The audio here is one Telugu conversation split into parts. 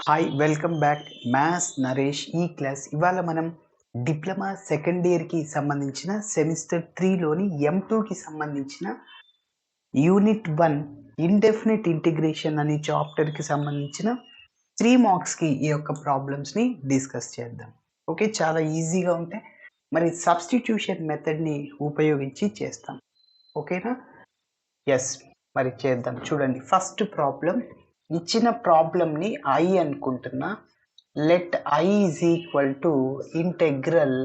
Hi welcome back maths Naresh ఈ క్లాస్ ఇవాళ మనం డిప్లొమా సెకండ్ ఇయర్కి సంబంధించిన సెమిస్టర్ 3లోని M2కి సంబంధించిన యూనిట్ 1 ఇండెఫినిట్ ఇంటిగ్రేషన్ అనే చాప్టర్కి సంబంధించిన 3 మార్క్స్కి ఈ యొక్క ప్రాబ్లమ్స్ని డిస్కస్ చేద్దాం. ఓకే, చాలా ఈజీగా ఉంటాయి. మరి సబ్స్టిట్యూషన్ మెథడ్ని ఉపయోగించి చేస్తాం. ఓకేనా? ఎస్, మరి చేద్దాం. చూడండి, ఫస్ట్ ప్రాబ్లం ఇచ్చిన ప్రాబ్లంని I అనుకుంటున్నా. Let I is equal to integral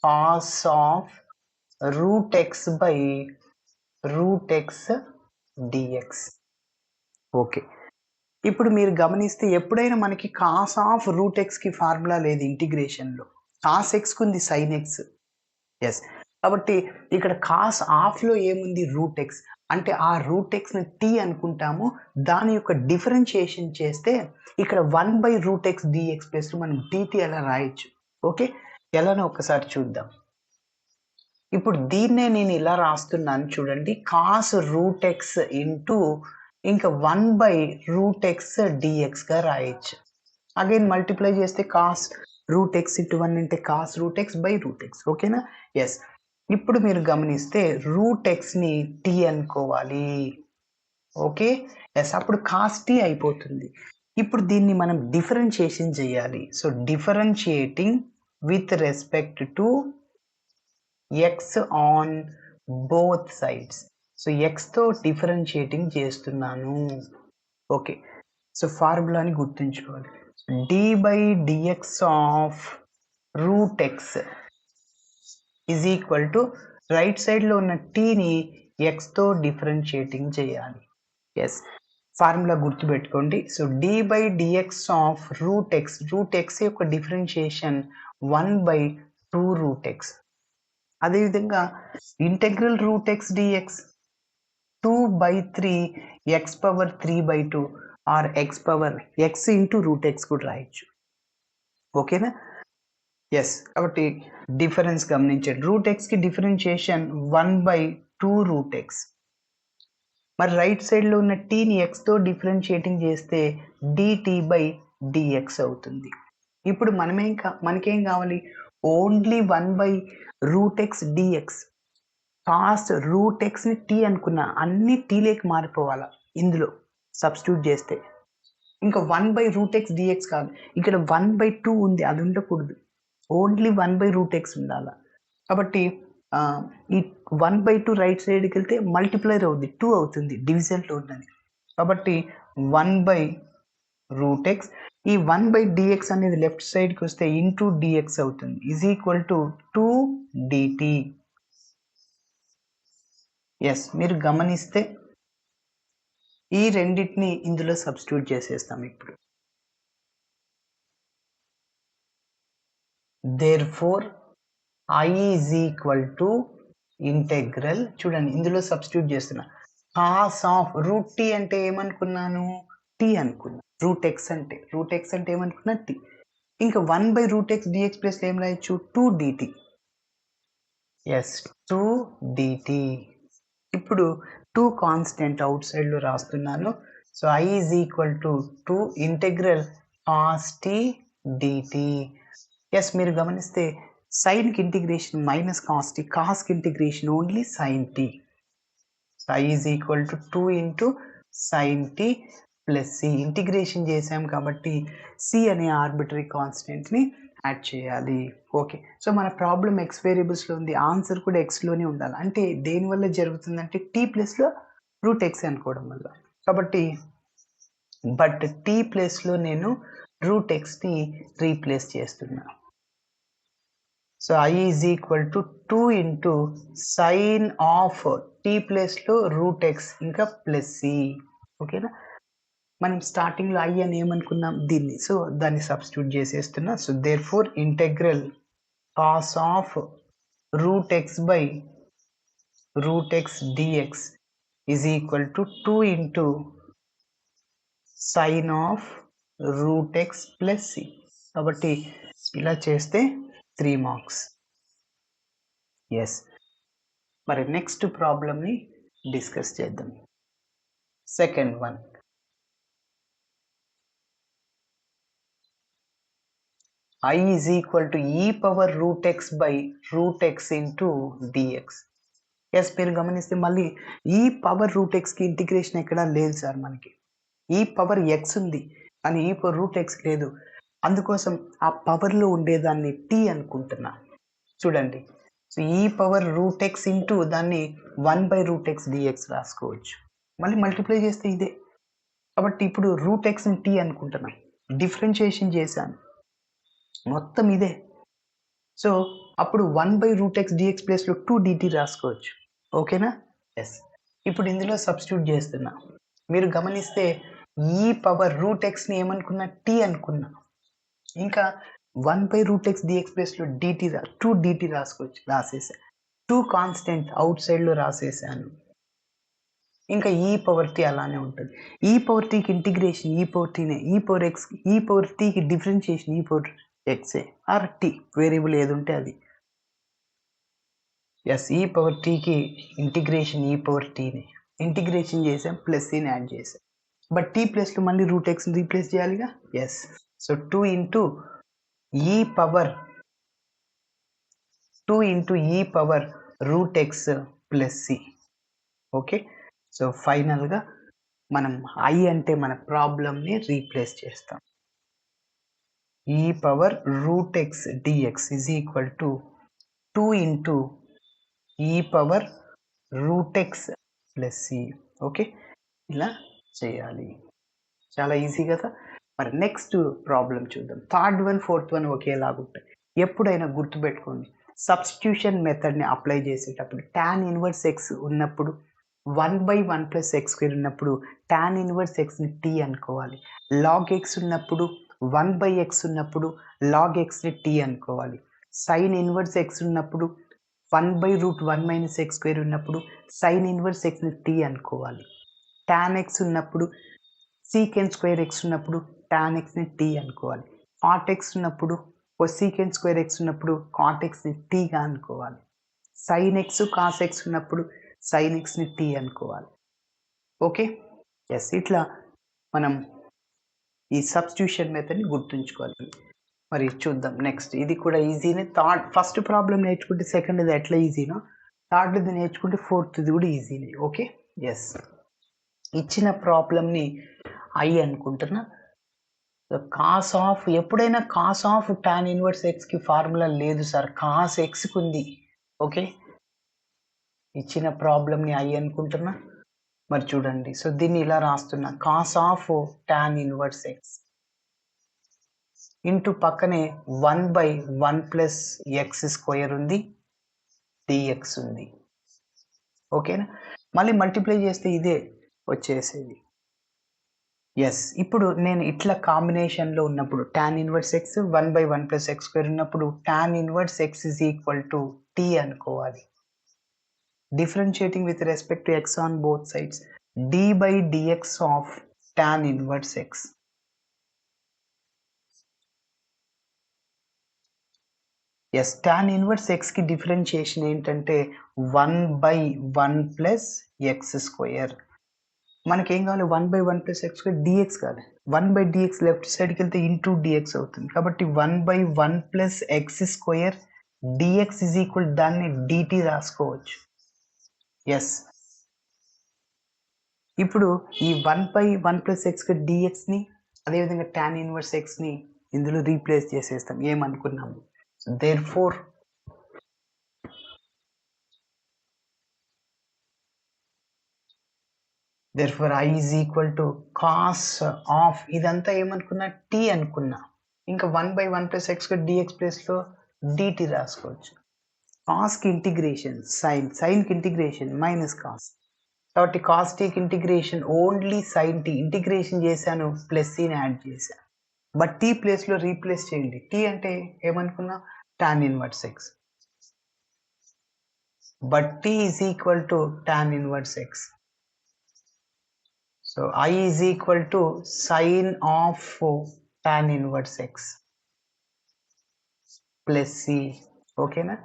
cos of root x by root x d x. Okay, ఇప్పుడు మీరు గమనిస్తే ఎప్పుడైనా మనకి కాస్ ఆఫ్ రూట్ ఎక్స్కి ఫార్ములా లేదు ఇంటిగ్రేషన్లో. కాస్ ఎక్స్కి ఉంది సైన్ ఎక్స్. ఎస్, కాబట్టి ఇక్కడ కాస్ ఆఫ్లో ఏముంది? Root x. అంటే ఆ రూట్ ఎక్స్ని టీ అనుకుంటాము. దాని యొక్క డిఫరెన్షియేషన్ చేస్తే ఇక్కడ 1/√x dx ప్లస్ మనం dt ఎలా రాయొచ్చు. ఓకే, ఎలానో ఒకసారి చూద్దాం. ఇప్పుడు దీన్నే నేను ఇలా రాస్తున్నాను చూడండి, కాస్ రూట్ ఎక్స్ ఇంటూ ఇంకా 1/√x dxగా రాయొచ్చు. అగైన్ మల్టిప్లై చేస్తే కాస్ రూట్ ఎక్స్ ఇంటూ 1 అంటే cos root x by root x. ఓకేనా? ఎస్, ఇప్పుడు మీరు గమనిస్తే రూట్ ఎక్స్ని టీ అనుకోవాలి. ఓకే, ఎస్, అప్పుడు కాస్ టీ అయిపోతుంది. ఇప్పుడు దీన్ని మనం డిఫరెన్షియేషన్ చేయాలి. So differentiating with respect to x on both sides. So ఎక్స్తో డిఫరెన్షియేటింగ్ చేస్తున్నాను. ఓకే, సో ఫార్ములాని గుర్తుంచుకోవాలి. d/dx of root x is equal to right సైడ్లో ఉన్న టీని ఎక్స్తో డిఫరెన్షియేటింగ్ చేయాలి. ఎస్, ఫార్ములా గుర్తుపెట్టుకోండి. So d/dx of root x యొక్క డిఫరెన్షియేషన్ 1/2√x. అదేవిధంగా integral root x d x 2/3 x⁻3/2 or x into root x కూడా రాయొచ్చు. ఓకేనా? ఎస్, కాబట్టి డిఫరెన్స్ గమనించండి. రూట్ ఎక్స్కి డిఫరెన్షియేషన్ 1/2√x. మరి రైట్ సైడ్లో ఉన్న టీని ఎక్స్తో డిఫరెన్షియేటింగ్ చేస్తే dt/dx అవుతుంది. ఇప్పుడు మనకేం కావాలి? Only 1/√x dx. Cos root ఎక్స్ని టీ అనుకున్నా, అన్ని టీలోకి మారిపోవాలా ఇందులో సబ్స్టిట్యూట్ చేస్తే. ఇంకా 1/√x dx కాదు, ఇక్కడ 1/2 ఉంది, అది ఉండకూడదు. ఓన్లీ 1/√x ఉండాలి. కాబట్టి ఈ 1/2 రైట్ సైడ్కి వెళ్తే మల్టిప్లైర్ అవుతుంది, 2 అవుతుంది, డివిజన్లో ఉన్నది. కాబట్టి 1/√x, ఈ 1/dx అనేది లెఫ్ట్ సైడ్కి వస్తే ఇంటూ dx అవుతుంది, is equal to 2 dt. Yes, మీరు గమనిస్తే ఈ రెండింటిని ఇందులో సబ్స్టిట్యూట్ చేసేస్తాం ఇప్పుడు. therefore I is equal to integral, చూడండి ఇందులో సబ్స్టిట్యూట్ చేస్తున్నా, కాస్ ఆఫ్ రూట్ టీ అంటే ఏమనుకున్నాను? టీ అనుకున్నా. రూట్ ఎక్స్ అంటే ఏమనుకున్నా? టీ. ఇంకా 1/√x dx ప్లస్ ఏం రాయొచ్చు? 2 dt. Yes, 2 dt. ఇప్పుడు 2 కాన్స్టెంట్ అవుట్ సైడ్లో రాస్తున్నాను. So I is equal to 2 integral cos t dt. Yes, మీరు గమనిస్తే సైన్కి ఇంటిగ్రేషన్ మైనస్ కాస్ టీ, కాస్కి integration only sine t. So I is equal to 2 into sine t plus C. Integration చేసాం కాబట్టి సి అనే ఆర్బిటరీ కాన్స్టెంట్ని యాడ్ చేయాలి. ఓకే, సో మన ప్రాబ్లం ఎక్స్ వేరియబుల్స్లో ఉంది, ఆన్సర్ కూడా ఎక్స్లోనే ఉండాలి. అంటే దేనివల్ల జరుగుతుందంటే టీ ప్లస్లో రూట్ ఎక్స్ అనుకోవడం వల్ల. కాబట్టి బట్ టీ ప్లస్లో నేను రూట్ ఎక్స్ని రీప్లేస్ చేస్తున్నా. So I is equal to 2 into sine of t ప్లస్లో రూట్ ఎక్స్ ఇంకా ప్లస్ సి. ఓకేనా? మనం స్టార్టింగ్లో I అని ఏమనుకున్నాం? దీన్ని. సో దాన్ని సబ్స్టిట్యూట్ చేసేస్తున్నా. So therefore integral cos of root x by root x dx is equal to 2 into sine of root x plus c. కాబట్టి ఇలా చేస్తే 3 మార్క్స్. ఎస్, మరి నెక్స్ట్ ప్రాబ్లమ్ని డిస్కస్ చేద్దాం. Second one, I is equal to e power root x by root x into dx. Yes, మీరు గమనిస్తే మళ్ళీ ఈ పవర్ రూట్ ఎక్స్కి ఇంటిగ్రేషన్ ఎక్కడా లేదు సార్. మనకి ఈ పవర్ ఎక్స్ ఉంది కానీ ఈ పవర్ రూట్ ఎక్స్ లేదు. అందుకోసం ఆ పవర్లో ఉండేదాన్ని టీ అనుకుంటున్నా. చూడండి, సో ఈ పవర్ రూట్ ఎక్స్ ఇంటూ దాన్ని 1/√x dx రాసుకోవచ్చు. మళ్ళీ మల్టిప్లై చేస్తే ఇదే. కాబట్టి ఇప్పుడు రూట్ ఎక్స్ని టీ అనుకుంటున్నాం, డిఫరెన్షియేషన్ చేశాను, మొత్తం ఇదే. సో అప్పుడు 1/√x dx ప్లేస్లో 2 dt రాసుకోవచ్చు. ఓకేనా? ఎస్. ఇప్పుడు ఇందులో సబ్స్టిట్యూట్ చేస్తున్నా. మీరు గమనిస్తే ఈ పవర్ రూట్ ఎక్స్ని ఏమనుకున్నా, టీ అనుకున్నా. ఇంకా 1/√x dx ప్లేస్లో 2 dt రాసుకోవచ్చు, రాసేసా. 2 కాన్స్టెంట్ అవుట్ సైడ్లో రాసేసాను. ఇంకా ఈ పవర్ టీ అలానే ఉంటుంది. ఈ పవర్ టీకి ఇంటిగ్రేషన్ ఈ పవర్ టీనే, ఈ పవర్ ఎక్స్, ఈ పవర్ టీకి డిఫరెన్షియేషన్ ఈ power x are tea, variable ఏది ఉంటే అది. ఎస్, ఈ పవర్ టీకి ఇంటిగ్రేషన్ ఈ పవర్ టీని ఇంటిగ్రేషన్ చేసాం, ప్లస్ టీని యాడ్ చేసాం. బట్ టీ ప్లేస్లో మళ్ళీ రూట్ ఎక్స్ని రీప్లేస్ చేయాలిగా. ఎస్, సో 2 ఇంటూ ఈ power root x plus c. Okay, so ఫైనల్గా మనం ఐ అంటే మన ప్రాబ్లమ్ని రీప్లేస్ చేస్తాం. E power root x dx is equal to 2 into ఈ power root x plus c. Okay, ఇలా చేయాలి. చాలా ఈజీ కదా. మరి నెక్స్ట్ ప్రాబ్లం చూద్దాం. థర్డ్ వన్, ఫోర్త్ వన్ ఒకేలాగా ఉంటాయి. ఎప్పుడైనా గుర్తుపెట్టుకోండి, సబ్స్టిట్యూషన్ మెథడ్ని అప్లై చేసేటప్పుడు tan ఇన్వర్స్ ఎక్స్ ఉన్నప్పుడు 1/1 + x² ఉన్నప్పుడు tan ఇన్వర్స్ ఎక్స్ని టీ అనుకోవాలి. log x ఉన్నప్పుడు 1/x ఉన్నప్పుడు log xని టీ అనుకోవాలి. sin ఇన్వర్స్ ఎక్స్ ఉన్నప్పుడు 1/√1 - x² ఉన్నప్పుడు sin ఇన్వర్స్ ఎక్స్ని టీ అనుకోవాలి. tan x ఉన్నప్పుడు sec² x ఉన్నప్పుడు tan xని టీ అనుకోవాలి. cot x ఉన్నప్పుడు cosec² x ఉన్నప్పుడు cot xని టీగా అనుకోవాలి. sin x cos x ఉన్నప్పుడు sin xని టీ అనుకోవాలి. ఓకే, ఎస్, ఇట్లా మనం ఈ సబ్స్టిట్యూషన్ మెథడ్ని గుర్తుంచుకోవాలి. మరి చూద్దాం నెక్స్ట్. ఇది కూడా ఈజీనే. ఫస్ట్ ప్రాబ్లం నేర్చుకుంటే సెకండ్ది ఎట్లా ఈజీనో, థర్డ్ది నేర్చుకుంటే ఫోర్త్ది కూడా ఈజీనే. Okay, yes. ఇచ్చిన ప్రాబ్లమ్ని ఐ అనుకుంటున్నా. కాస్ ఆఫ్, ఎప్పుడైనా కాస్ ఆఫ్ tan ఇన్వర్స్ ఎక్స్కి ఫార్ములా లేదు సార్, కాస్ ఎక్స్కి ఉంది. ఓకే, ఇచ్చిన ప్రాబ్లమ్ని ఐ అనుకుంటున్నా. మరి చూడండి, సో దీన్ని ఇలా రాస్తున్నా, cos of tan inverse x into పక్కనే 1/1 + x² ఉంది, dx ఉంది. ఓకేనా? మళ్ళీ మల్టిప్లై చేస్తే ఇదే వచ్చేసేది. ఎస్, ఇప్పుడు నేను ఇట్లా కాంబినేషన్లో ఉన్నప్పుడు tan ఇన్వర్స్ ఎక్స్ 1/1 + x² ఉన్నప్పుడు tan inverse x is equal to t అనుకోవాలి. Differentiating with respect to x on both sides, d/dx of tan inverse x. Yes, tan inverse ఎక్స్కి డిఫరెన్షియేషన్ ఏంటంటే 1/1 + x². మనకేం కావాలి, 1/1 + x² dx కావాలి. 1/dx లెఫ్ట్ సైడ్కి వెళ్తే ఇంటూ dx అవుతుంది. కాబట్టి 1/1 + x² dx ఈజ్ ఈక్వల్, దాన్ని dt రాసుకోవచ్చు. ఎస్, ఇప్పుడు ఈ 1/1 + x² dxని అదేవిధంగా tan ఇన్వర్స్ ఎక్స్ని ఇందులో రీప్లేస్ చేసేస్తాం ఏమనుకున్నాము. Therefore I is equal to cos of, ఇదంతా ఏమనుకున్నా, t అనుకున్నా. ఇంకా 1/1 + x² dx ప్లేస్లో dt రాసుకోవచ్చు. కాస్కి ఇంటిగ్రేషన్ సైన్కి ఇంటిగ్రేషన్ మైనస్ కాస్. కాబట్టి కాస్ టీకి integration only sine T, integration చేశాను ప్లస్ సీని యాడ్ చేశాను. బట్ టీ ప్లేస్లో రీప్లేస్ చేయండి. టీ అంటే ఏమనుకున్నా, tan inverse x. But T is equal to tan inverse x. So I is equal to sin of tan inverse x plus c. ఓకేనా?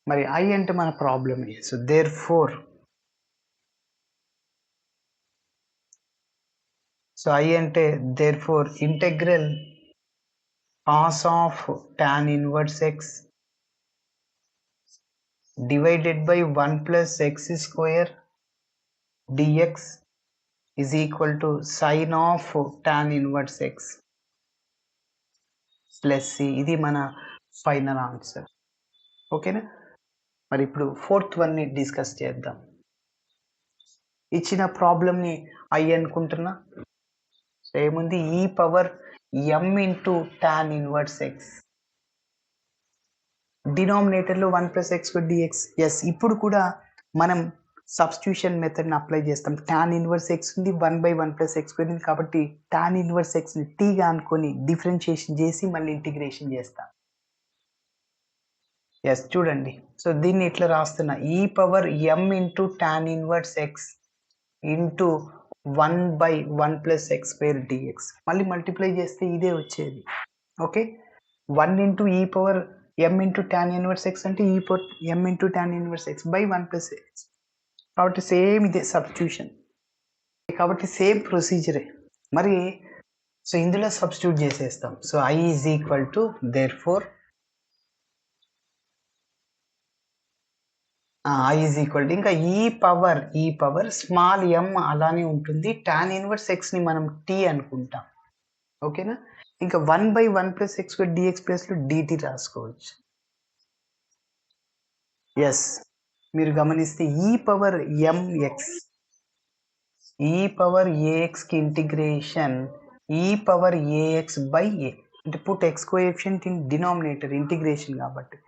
మరి I అంటే మన ప్రాబ్లమే. సో దేర్ఫోర్ I అంటే therefore integral cos of tan inverse x divided by 1 plus x square dx is equal to sin of tan inverse x plus c. ఇది మన ఫైనల్ ఆన్సర్. ఓకేనా? మరి ఇప్పుడు ఫోర్త్ వన్ని డిస్కస్ చేద్దాం. ఇచ్చిన ప్రాబ్లమ్ని ఐ అనుకుంటున్నా. సో ఏముంది, ఈ power m into tan inverse x, డినామినేటర్లో 1 ప్లస్ ఎక్స్ డిఎక్స్. ఎస్, ఇప్పుడు కూడా మనం సబ్స్టిట్యూషన్ మెథడ్ని అప్లై చేస్తాం. టాన్ ఇన్వర్స్ ఎక్స్ ఉంది, 1/1 ప్లస్ ఎక్స్ ఉంది కాబట్టి టాన్ ఇన్వర్స్ ఎక్స్ని టీగా అనుకొని డిఫరెన్షియేషన్ చేసి మళ్ళీ ఇంటిగ్రేషన్ చేస్తాం. ఎస్, చూడండి. సో దీన్ని ఇట్లా రాస్తున్నా, ఈ power m into tan inverse x into 1/1 plus x square d x. మళ్ళీ మల్టిప్లై చేస్తే ఇదే వచ్చేది. ఓకే, 1 ఇంటూ ఈ power m into tan inverse x అంటే ఈ power m into tan inverse x by 1 plus x. కాబట్టి సేమ్ ఇదే సబ్స్టిట్యూషన్, కాబట్టి సేమ్ ప్రొసీజరే. మరి సో ఇందులో సబ్స్టిట్యూట్ చేసేస్తాం. So i is equal to therefore i is equal to ఇంకా ఈ పవర్ స్మాల్ m అలానే ఉంటుంది. టాన్ ఇన్వర్స్ ఎక్స్ని మనం t అనుకుంటాం. ఓకేనా? ఇంకా 1/1 ప్లస్ ఎక్స్ డిఎక్స్ ప్లస్లో dt రాసుకోవచ్చు. ఎస్, మీరు గమనిస్తే ఈ పవర్ mx, ఈ పవర్ axకి ఇంటిగ్రేషన్ ఈ పవర్ ax బై a అంటే put X coefficient in denominator, integration కాబట్టి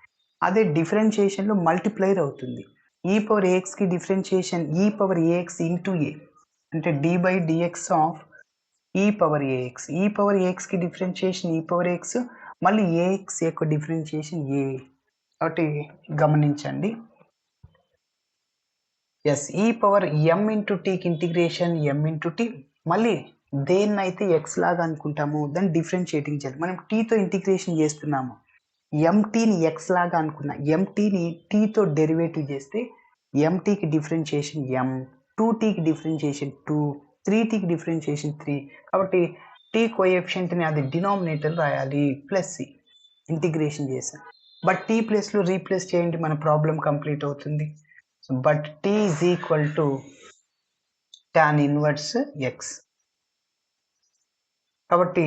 అదే డిఫరెన్షియేషన్లో మల్టిప్లైర్ అవుతుంది. ఈ పవర్ axకి డిఫరెన్షియేషన్ ఈ పవర్ ax ఇంటూ a అంటే d బై dx ఆఫ్ ఈ పవర్ ax. ఈ పవర్ axకి డిఫరెన్షియేషన్ ఈ పవర్ x, మళ్ళీ ax యొక్క డిఫరెన్షియేషన్ a. కాబట్టి గమనించండి. ఎస్, ఈ పవర్ m ఇంటూ టీకి ఇంటిగ్రేషన్ m ఇంటూ టీ, మళ్ళీ దేన్నైతే x లాగా అనుకుంటాము దాన్ని డిఫరెన్షియేటింగ్ చేయాలి. మనం టీతో ఇంటిగ్రేషన్ చేస్తున్నాము, ఎంటీని x లాగా అనుకున్నా, ఎంటీని టీతో డెరివేటివ్ చేస్తే ఎంటీకి డిఫరెన్షియేషన్ m, 2tకి డిఫరెన్షియేషన్ 2, 3tకి డిఫరెన్షియేషన్ 3. కాబట్టి టీ కోఎఫిషియంట్ని అది డినామినేటర్ రాయాలి ప్లస్ సి, ఇంటిగ్రేషన్ చేసాం. బట్ టీ ప్లస్లో రీప్లేస్ చేయండి, మన ప్రాబ్లం కంప్లీట్ అవుతుంది. But T is equal to tan inverse x. కాబట్టి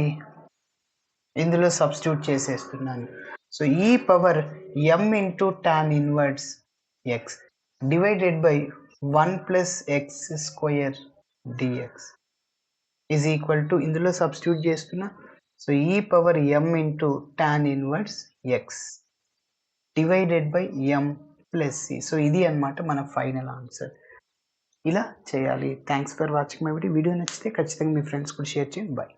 ఇందులో సబ్స్టిట్యూట్ చేసేస్తున్నాను. సో ఈ power m into tan inverse x divided by 1 plus x square d x is equal to, ఇందులో సబ్స్టిట్యూట్ చేస్తున్నా. సో ఈ power m into tan inverse x divided by m plus C. So ఇది అన్నమాట మన ఫైనల్ ఆన్సర్. ఇలా చేయాలి. Thanks for watching my video. Video నచ్చితే ఖచ్చితంగా మీ ఫ్రెండ్స్ కూడా షేర్ చేయండి. బాయ్.